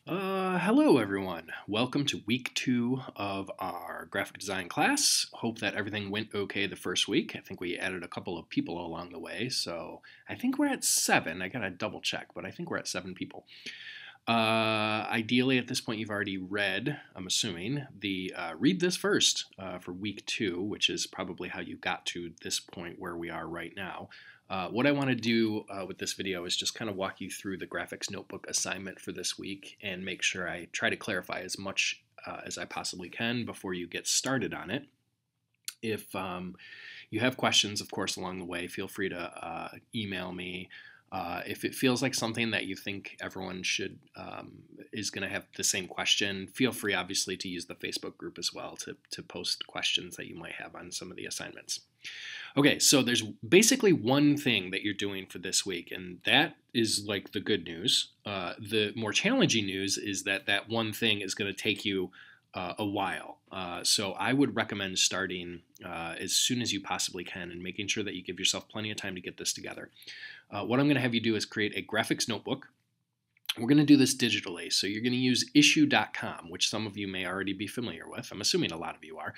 Hello everyone. Welcome to week 2 of our graphic design class. Hope that everything went okay the first week. I think we added a couple of people along the way, so I think we're at 7. I gotta double check, but I think we're at 7 people. Ideally, at this point, you've already read, I'm assuming, the read this first for week 2, which is probably how you got to this point where we are right now. What I want to do with this video is just kind of walk you through the graphics notebook assignment for this week and make sure I try to clarify as much as I possibly can before you get started on it. If you have questions, of course, along the way, feel free to email me. If it feels like something that you think everyone is going to have the same question, feel free, obviously, to use the Facebook group as well to post questions that you might have on some of the assignments. Okay, so there's basically one thing that you're doing for this week, and that is like the good news. The more challenging news is that that one thing is going to take you a while. So I would recommend starting as soon as you possibly can and making sure that you give yourself plenty of time to get this together. What I'm going to have you do is create a graphics notebook. We're going to do this digitally, so you're going to use issuu.com, which some of you may already be familiar with. I'm assuming a lot of you are.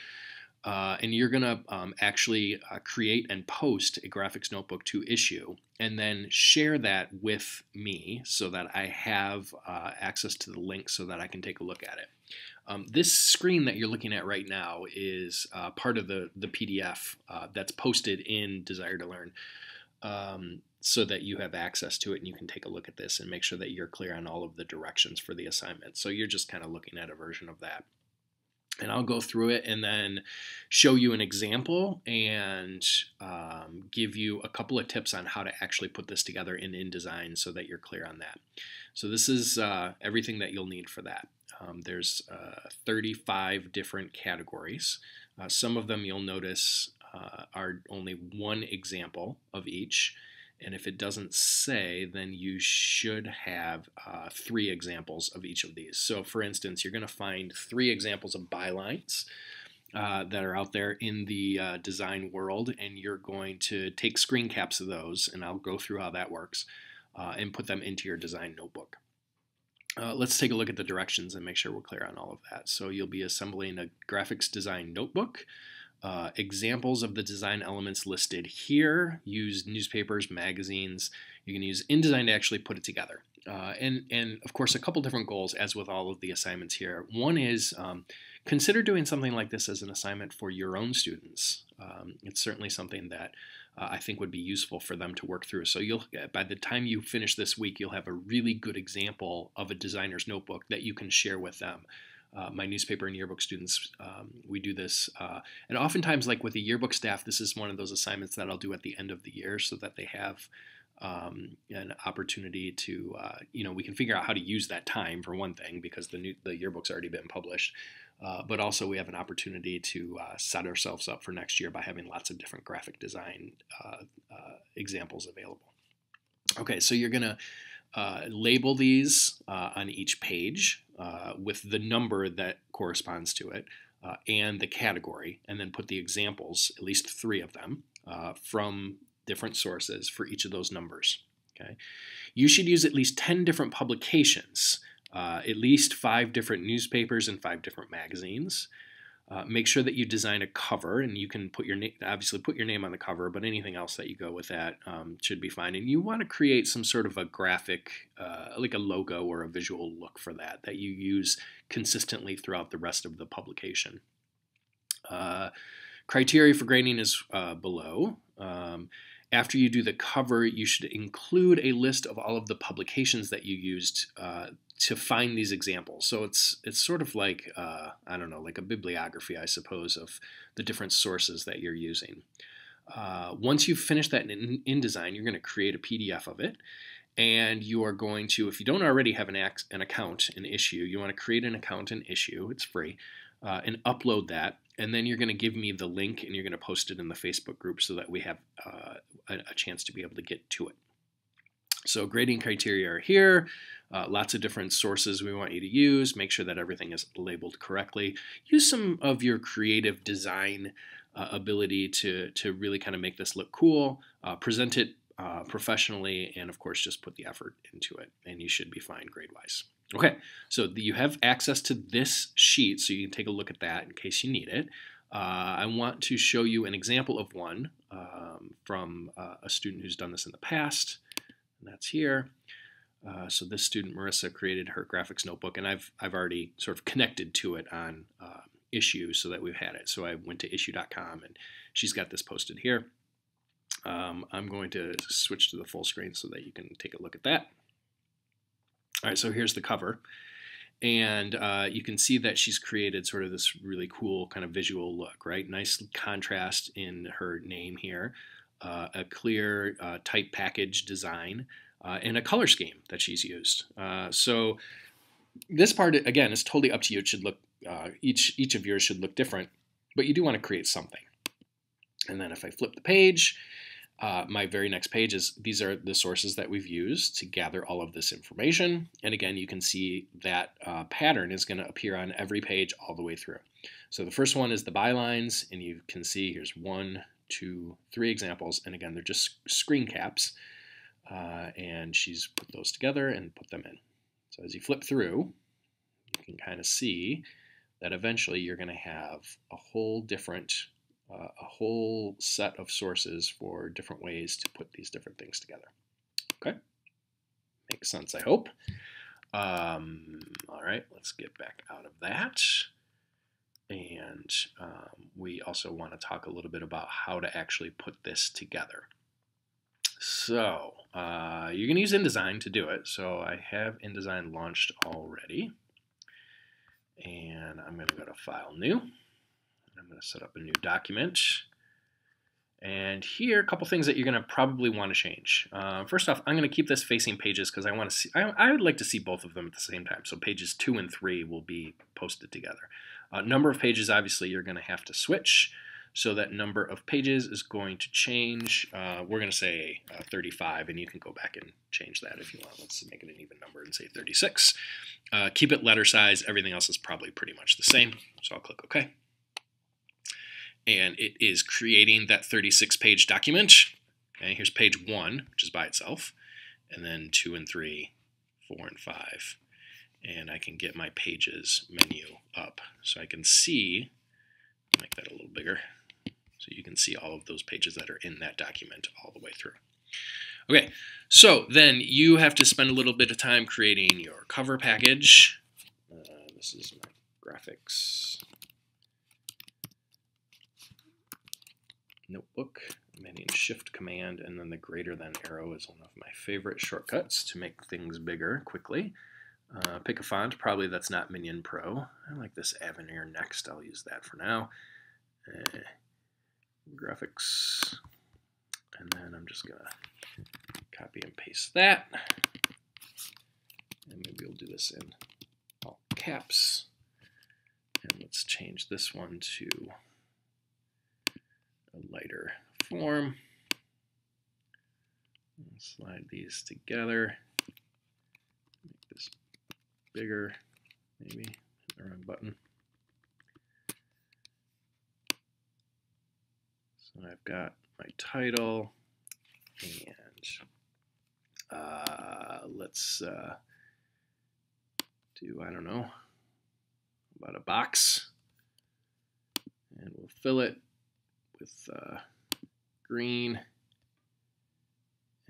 And you're going to actually create and post a graphics notebook to Issuu and then share that with me so that I have access to the link so that I can take a look at it. This screen that you're looking at right now is part of the PDF that's posted in Desire to Learn so that you have access to it and you can take a look at this and make sure that you're clear on all of the directions for the assignment. So you're just kind of looking at a version of that. And I'll go through it and then show you an example and give you a couple of tips on how to actually put this together in InDesign so that you're clear on that. So this is everything that you'll need for that. There's 35 different categories. Some of them you'll notice are only one example of each. And if it doesn't say, then you should have 3 examples of each of these. So for instance, you're going to find 3 examples of bylines that are out there in the design world, and you're going to take screen caps of those, and I'll go through how that works, and put them into your design notebook. Let's take a look at the directions and make sure we're clear on all of that. So you'll be assembling a graphics design notebook. Examples of the design elements listed here. Use newspapers, magazines. You can use InDesign to actually put it together. And of course, a couple different goals, as with all of the assignments here. One is consider doing something like this as an assignment for your own students. It's certainly something that I think would be useful for them to work through. So by the time you finish this week, you'll have a really good example of a designer's notebook that you can share with them. My newspaper and yearbook students, we do this. And oftentimes, like with the yearbook staff, this is one of those assignments that I'll do at the end of the year so that they have an opportunity to, we can figure out how to use that time for one thing because the yearbook's already been published. But also we have an opportunity to set ourselves up for next year by having lots of different graphic design examples available. Okay, so you're going to label these on each page with the number that corresponds to it and the category, and then put the examples, at least 3 of them, from different sources for each of those numbers. Okay, you should use at least 10 different publications, at least 5 different newspapers and 5 different magazines. Make sure that you design a cover, and you can put your obviously put your name on the cover, but anything else that you go with that should be fine. And you want to create some sort of a graphic, like a logo or a visual look for that you use consistently throughout the rest of the publication. Criteria for grading is below. After you do the cover, you should include a list of all of the publications that you used to find these examples. So it's sort of like, I don't know, like a bibliography, I suppose, of the different sources that you're using. Once you've finished that in InDesign, you're going to create a PDF of it. And you are going to, if you don't already have an account in Issuu, you want to create an account in Issuu, it's free, and upload that. And then you're going to give me the link and you're going to post it in the Facebook group so that we have a chance to be able to get to it. So grading criteria are here. Lots of different sources we want you to use. Make sure that everything is labeled correctly. Use some of your creative design ability to really kind of make this look cool. Present it professionally, and of course just put the effort into it, and you should be fine grade-wise. Okay, so you have access to this sheet, so you can take a look at that in case you need it. I want to show you an example of one from a student who's done this in the past, and that's here. So this student, Marissa, created her graphics notebook, and I've already sort of connected to it on Issue so that we've had it. So I went to issue.com, and she's got this posted here. I'm going to switch to the full screen so that you can take a look at that. All right, so here's the cover. And you can see that she's created sort of this really cool kind of visual look, right? Nice contrast in her name here, a clear type package design, and a color scheme that she's used. So this part, again, is totally up to you. It should look, each of yours should look different, but you do want to create something. And then if I flip the page, my very next page is, these are the sources that we've used to gather all of this information. And again, you can see that pattern is going to appear on every page all the way through. So the first one is the bylines, and you can see here's 1, 2, 3 examples. And again, they're just screen caps. And she's put those together and put them in. So as you flip through, you can kind of see that eventually you're going to have a whole set of sources for different ways to put these different things together. Okay, makes sense, I hope. All right, let's get back out of that. And we also want to talk a little bit about how to actually put this together. So you're going to use InDesign to do it. So I have InDesign launched already. And I'm going to go to File, New. I'm going to set up a new document. And here, a couple things that you're going to probably want to change. First off, I'm going to keep this facing pages because I want to see. I would like to see both of them at the same time. So pages 2 and 3 will be posted together. Number of pages, obviously, you're going to have to switch. So that number of pages is going to change. We're going to say 35, and you can go back and change that if you want. Let's make it an even number and say 36. Keep it letter size. Everything else is probably pretty much the same. So I'll click OK. And it is creating that 36-page document. Okay, here's page 1, which is by itself, and then 2 and 3, 4 and 5. And I can get my pages menu up so I can see, make that a little bigger, so you can see all of those pages that are in that document all the way through. Okay, so then you have to spend a little bit of time creating your cover package. This is my graphics notebook. I'm hitting Shift Command, and then the greater than arrow is one of my favorite shortcuts to make things bigger quickly. Pick a font, probably that's not Minion Pro. I like this Avenir Next. I'll use that for now. Graphics, and then I'm just gonna copy and paste that, and maybe we'll do this in all caps, and let's change this one to a lighter form. And slide these together, make this bigger, maybe, hit the wrong button. So I've got my title, and let's do, I don't know, about a box, and we'll fill it with green,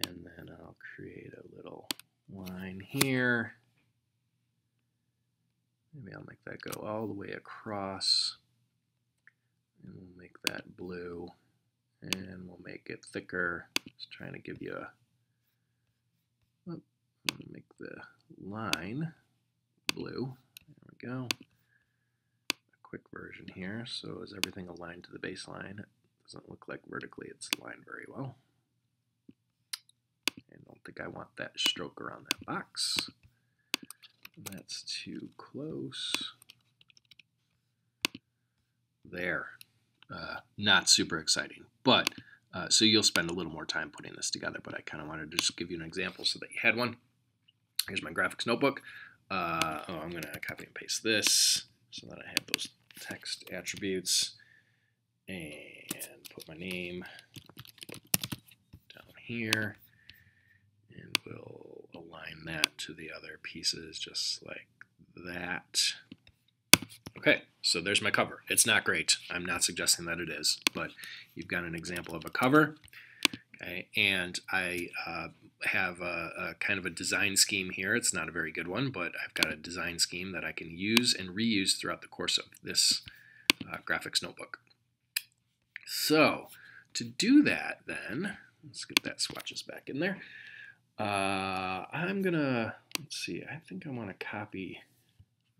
and then I'll create a little line here. Maybe I'll make that go all the way across, and we'll make that blue, and we'll make it thicker. Just trying to give you a, I'm going to make the line blue. There we go. A quick version here. So is everything aligned to the baseline? It doesn't look like vertically it's aligned very well. I don't think I want that stroke around that box. That's too close. There. Not super exciting, but so you'll spend a little more time putting this together, but I kind of wanted to just give you an example so that you had one. Here's my graphics notebook. I'm going to copy and paste this so that I have those text attributes, and put my name down here, and we'll align that to the other pieces just like that. Okay, so there's my cover. It's not great. I'm not suggesting that it is, but you've got an example of a cover. Okay, and I have a kind of a design scheme here. It's not a very good one, but I've got a design scheme that I can use and reuse throughout the course of this graphics notebook. So to do that then, let's get that swatches back in there. I'm gonna, let's see, I think I want to copy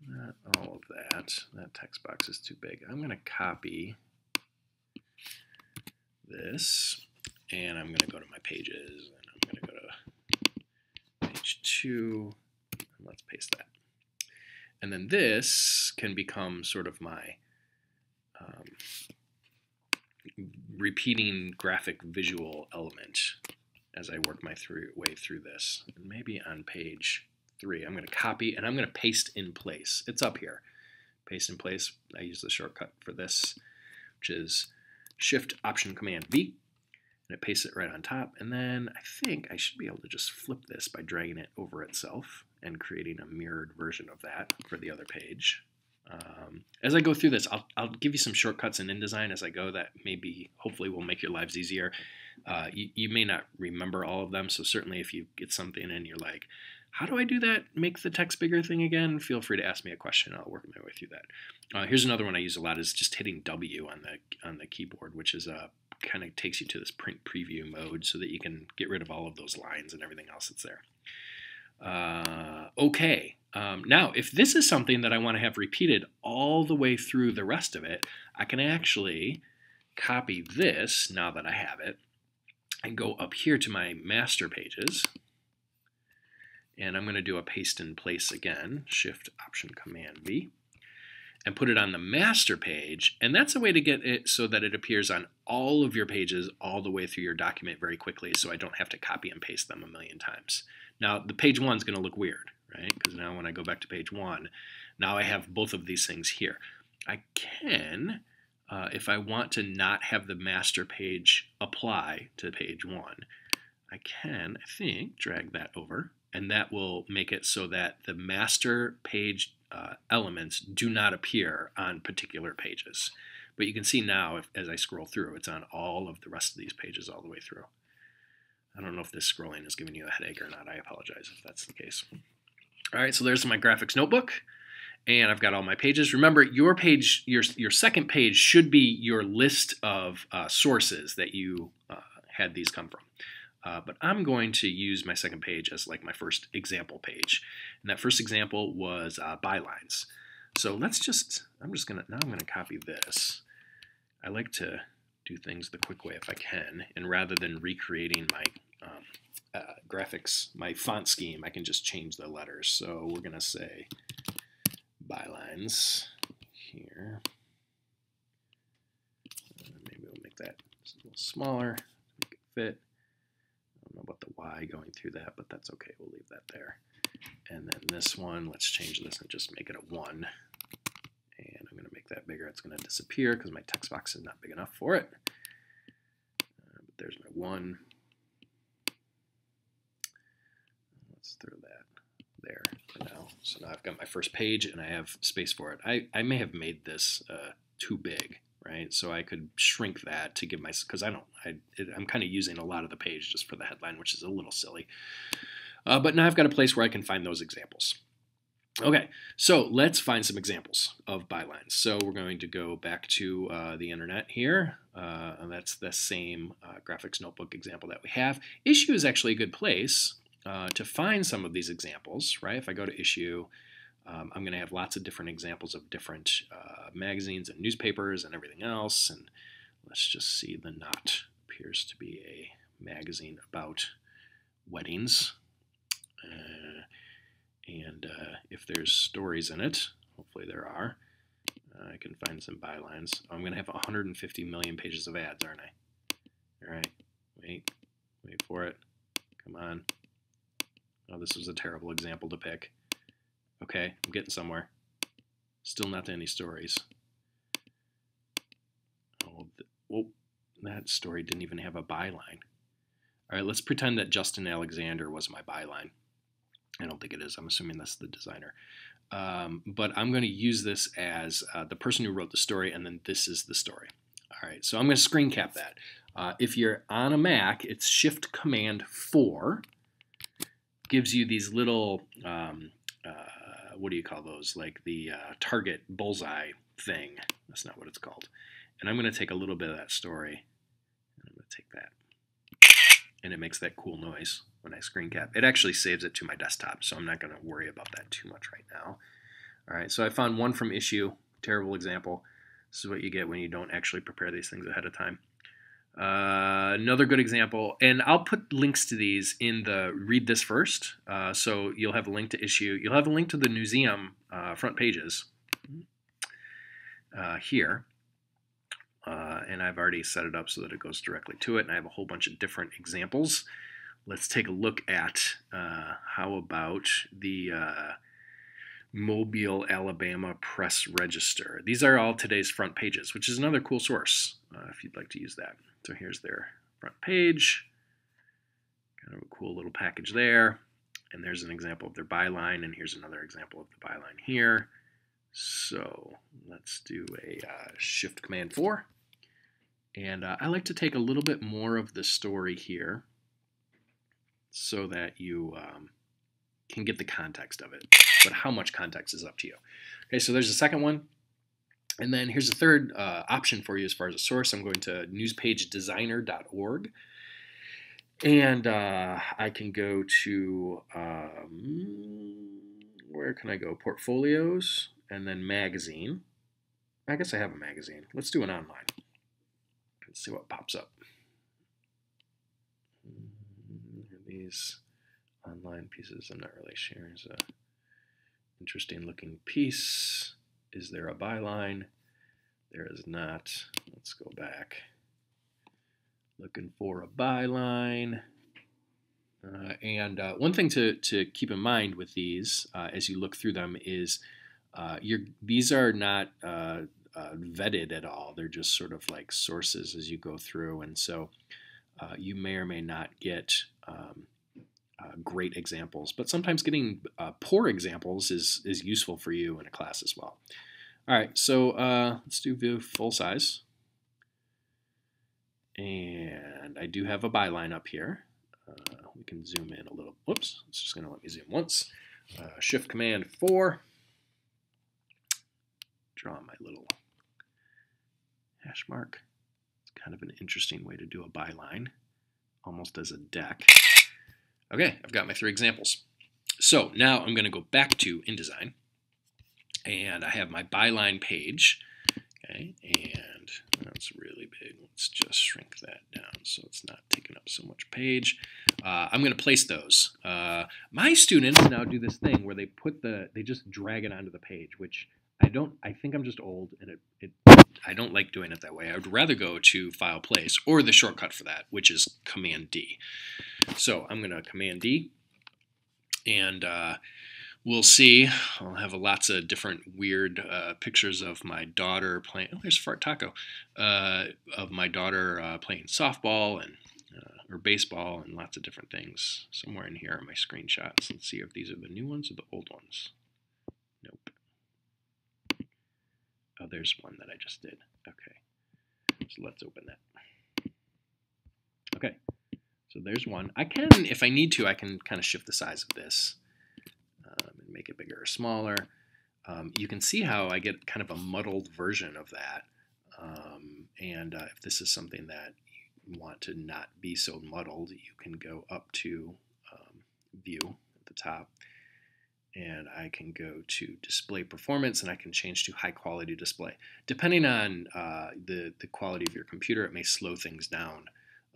not all of that. That text box is too big. I'm gonna copy this, and I'm gonna go to my pages, and I'm gonna go to page 2, and let's paste that. And then this can become sort of my repeating graphic visual element as I work my way through this. And maybe on page 3, I'm going to copy and I'm going to paste in place. It's up here. Paste in place. I use the shortcut for this, which is Shift Option Command V, and it pastes it right on top. And then I think I should be able to just flip this by dragging it over itself and creating a mirrored version of that for the other page. As I go through this, I'll give you some shortcuts in InDesign as I go that maybe, hopefully, will make your lives easier. You may not remember all of them, so certainly if you get something and you're like, how do I do that, make the text bigger thing again, feel free to ask me a question. I'll work my way through that. Here's another one I use a lot, is just hitting W on the keyboard, which is kind of takes you to this print preview mode so that you can get rid of all of those lines and everything else that's there. Okay, now if this is something that I want to have repeated all the way through the rest of it, I can actually copy this, now that I have it, and go up here to my master pages, and I'm going to do a paste in place again, Shift Option Command V, and put it on the master page, and that's a way to get it so that it appears on all of your pages all the way through your document very quickly, so I don't have to copy and paste them a million times. Now, the page 1 is going to look weird, right? Because now when I go back to page 1, now I have both of these things here. I can, if I want to not have the master page apply to page 1, I can, I think, drag that over, and that will make it so that the master page elements do not appear on particular pages. But you can see now, as I scroll through, it's on all of the rest of these pages all the way through. I don't know if this scrolling is giving you a headache or not. I apologize if that's the case. All right, so there's my graphics notebook, and I've got all my pages. Remember, your page, your second page should be your list of sources that you had these come from. But I'm going to use my second page as like my first example page. And that first example was bylines. So let's just, I'm gonna copy this. I like to do things the quick way if I can, and rather than recreating my graphics, my font scheme, I can just change the letters. So we're gonna say bylines here. Maybe we'll make that a little smaller, make it fit. I don't know about the Y going through that, but that's okay. We'll leave that there. And then this one, let's change this and just make it a 1. And I'm going to make that bigger. It's going to disappear because my text box is not big enough for it. But there's my 1. Let's throw that there for now. So now I've got my first page and I have space for it. I may have made this too big, right? So I could shrink that to give my, because I'm kind of using a lot of the page just for the headline, which is a little silly. But now I've got a place where I can find those examples. Okay, so let's find some examples of bylines. So we're going to go back to the internet here. And that's the same graphics notebook example that we have. Issue is actually a good place to find some of these examples, right? If I go to Issue, I'm going to have lots of different examples of different magazines and newspapers and everything else. And let's just see, The Knot appears to be a magazine about weddings. And if there's stories in it, hopefully there are, I can find some bylines. I'm going to have 150 million pages of ads, aren't I? All right, wait for it. Come on. Oh, this was a terrible example to pick. Okay, I'm getting somewhere. Still not any stories. Oh, that story didn't even have a byline. All right, let's pretend that Justin Alexander was my byline. I don't think it is. I'm assuming that's the designer. But I'm going to use this as the person who wrote the story, and then this is the story. All right, so I'm going to screen cap that. If you're on a Mac, it's Shift Command 4. Gives you these little, what do you call those? Like the target bullseye thing. That's not what it's called. And I'm going to take a little bit of that story, and I'm going to take that. And it makes that cool noise when I screen cap. It actually saves it to my desktop, so I'm not going to worry about that too much right now. All right, so I found one from issue. Terrible example. This is what you get when you don't actually prepare these things ahead of time. Another good example, and I'll put links to these in the read this first. So you'll have a link to issue. You'll have a link to the museum front pages here. And I've already set it up so that it goes directly to it, and I have a whole bunch of different examples. Let's take a look at how about the Mobile, Alabama Press Register. These are all today's front pages, which is another cool source if you'd like to use that. So here's their front page. Kind of a cool little package there. And there's an example of their byline, and here's another example of the byline here. So let's do a Shift Command 4. And I like to take a little bit more of the story here so that you can get the context of it. But how much context is up to you. Okay, so there's a second one. And then here's a third option for you as far as a source. I'm going to newspagedesigner.org. And I can go to, where can I go? Portfolios, and then magazine. I guess I have a magazine. Let's do an online. Let's see what pops up. These online pieces, I'm not really sure. There's a interesting looking piece. Is there a byline? There is not. Let's go back. Looking for a byline. And one thing to keep in mind with these as you look through them is these are not vetted at all. They're just sort of like sources as you go through, and so you may or may not get great examples, but sometimes getting poor examples is useful for you in a class as well. All right, so let's do view full size. And I do have a byline up here. We can zoom in a little. Whoops, it's just going to let me zoom once. Shift Command 4. Draw my little hash mark. It's kind of an interesting way to do a byline, almost as a deck. Okay, I've got my 3 examples. So now I'm going to go back to InDesign, and I have my byline page. Okay, and that's really big. Let's just shrink that down so it's not taking up so much page. I'm going to place those. My students now do this thing where they just drag it onto the page, which I think I'm just old, and I don't like doing it that way. I would rather go to File, Place, or the shortcut for that, which is Command D. So I'm going to Command D, and we'll see. I'll have lots of different weird pictures of my daughter playing. Oh, there's Fart Taco. Of my daughter playing softball and or baseball and lots of different things. Somewhere in here are my screenshots. Let's see if these are the new ones or the old ones. Nope. Oh, there's one that I just did. Okay. So let's open that. Okay. So there's one. I can, if I need to, I can kind of shift the size of this. And make it bigger or smaller. You can see how I get kind of a muddled version of that. And if this is something that you want to not be so muddled, you can go up to View at the top, and I can go to Display Performance, and I can change to High Quality Display. Depending on the quality of your computer, it may slow things down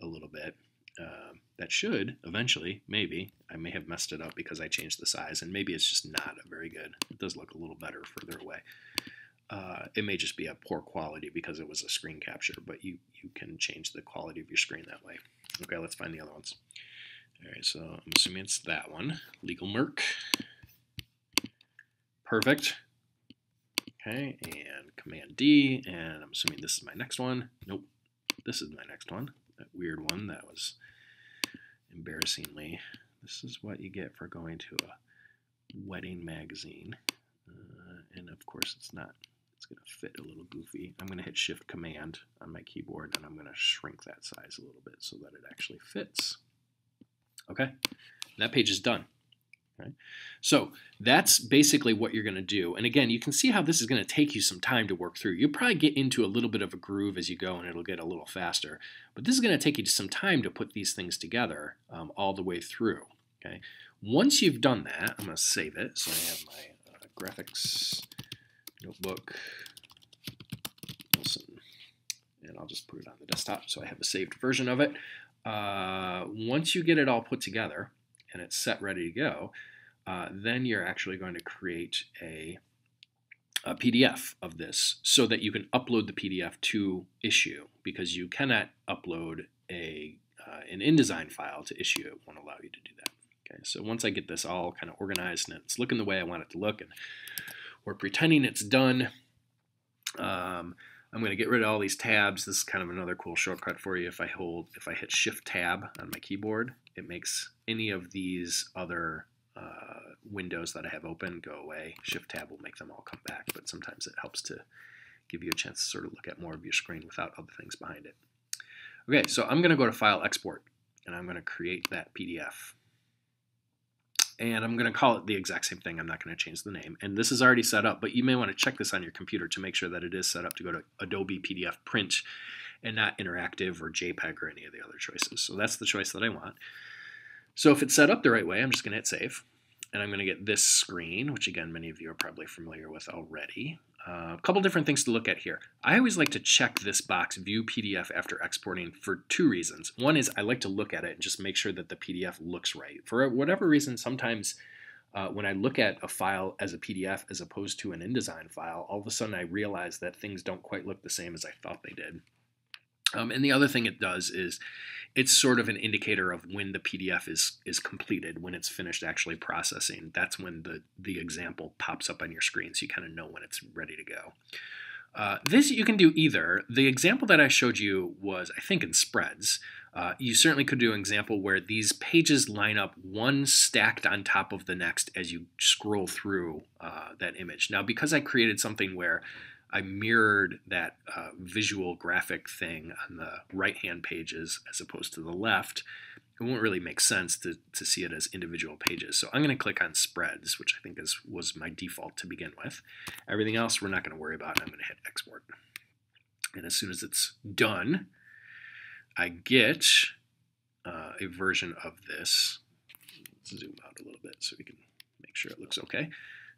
a little bit. That should eventually, maybe, I may have messed it up because I changed the size, and maybe it's just not very good. It does look a little better further away. It may just be a poor quality because it was a screen capture, but you can change the quality of your screen that way. Okay, let's find the other ones. All right, so I'm assuming it's that one, Legal Merc. Perfect. Okay, and Command D, and I'm assuming this is my next one. Nope, this is my next one. That weird one that was embarrassingly. This is what you get for going to wedding magazine. And of course it's not, it's going to fit a little goofy. I'm going to hit Shift Command on my keyboard and I'm going to shrink that size a little bit so that it actually fits. Okay, that page is done. Okay. So that's basically what you're going to do. And again, you can see how this is going to take you some time to work through. You'll probably get into a little bit of a groove as you go and it'll get a little faster. But this is going to take you some time to put these things together all the way through. Okay. Once you've done that, I'm going to save it. So I have my graphics notebook, Wilson, and I'll just put it on the desktop so I have a saved version of it. Once you get it all put together and it's set ready to go, then you're actually going to create a PDF of this so that you can upload the PDF to Issue, because you cannot upload an InDesign file to Issue. It won't allow you to do that. Okay, so once I get this all kind of organized and it's looking the way I want it to look, and we're pretending it's done, I'm going to get rid of all these tabs. This is kind of another cool shortcut for you. If I hit Shift Tab on my keyboard, it makes any of these other windows that I have open go away. Shift Tab will make them all come back, but sometimes it helps to give you a chance to sort of look at more of your screen without other things behind it. Okay, so I'm going to go to File, Export, and I'm going to create that PDF. And I'm going to call it the exact same thing. I'm not going to change the name. And this is already set up, but you may want to check this on your computer to make sure that it is set up to go to Adobe PDF Print and not Interactive or JPEG or any of the other choices. So that's the choice that I want. So if it's set up the right way, I'm just going to hit Save. And I'm going to get this screen, which again, many of you are probably familiar with already. A couple different things to look at here. I always like to check this box, View PDF after exporting, for two reasons. One is I like to look at it and just make sure that the PDF looks right. For whatever reason, sometimes when I look at a file as a PDF as opposed to an InDesign file, all of a sudden I realize that things don't quite look the same as I thought they did. And the other thing it does is it's sort of an indicator of when the PDF is completed, when it's finished actually processing. That's when the example pops up on your screen, so you kind of know when it's ready to go. This you can do either. The example that I showed you was, I think, in spreads. You certainly could do an example where these pages line up one stacked on top of the next as you scroll through that image. Now, because I created something where I mirrored that visual graphic thing on the right-hand pages as opposed to the left, it won't really make sense to see it as individual pages. So I'm going to click on Spreads, which I think was my default to begin with. Everything else we're not going to worry about. I'm going to hit Export. And as soon as it's done, I get a version of this. Let's zoom out a little bit so we can make sure it looks okay.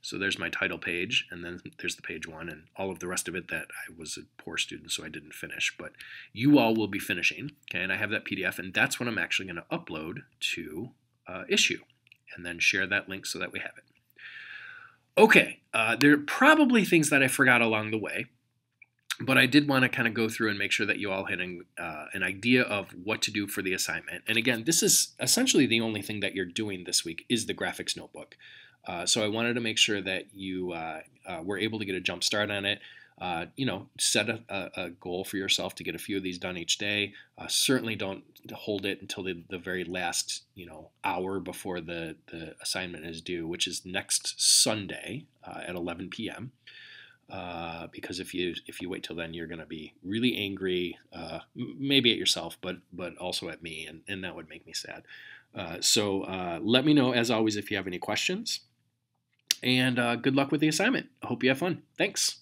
So there's my title page, and then there's the page one, and all of the rest of it that I was a poor student, so I didn't finish. But you all will be finishing, okay? And I have that PDF, and that's what I'm actually going to upload to Issue, and then share that link so that we have it. Okay, there are probably things that I forgot along the way, but I did want to kind of go through and make sure that you all had an idea of what to do for the assignment. And again, this is essentially the only thing that you're doing this week is the graphics notebook. So I wanted to make sure that you were able to get a jump start on it. Set a goal for yourself to get a few of these done each day. Certainly don't hold it until the very last hour before the assignment is due, which is next Sunday at 11 p.m. Because if you wait till then, you're going to be really angry, maybe at yourself, but also at me, and that would make me sad. So let me know, as always, if you have any questions. And good luck with the assignment. I hope you have fun. Thanks.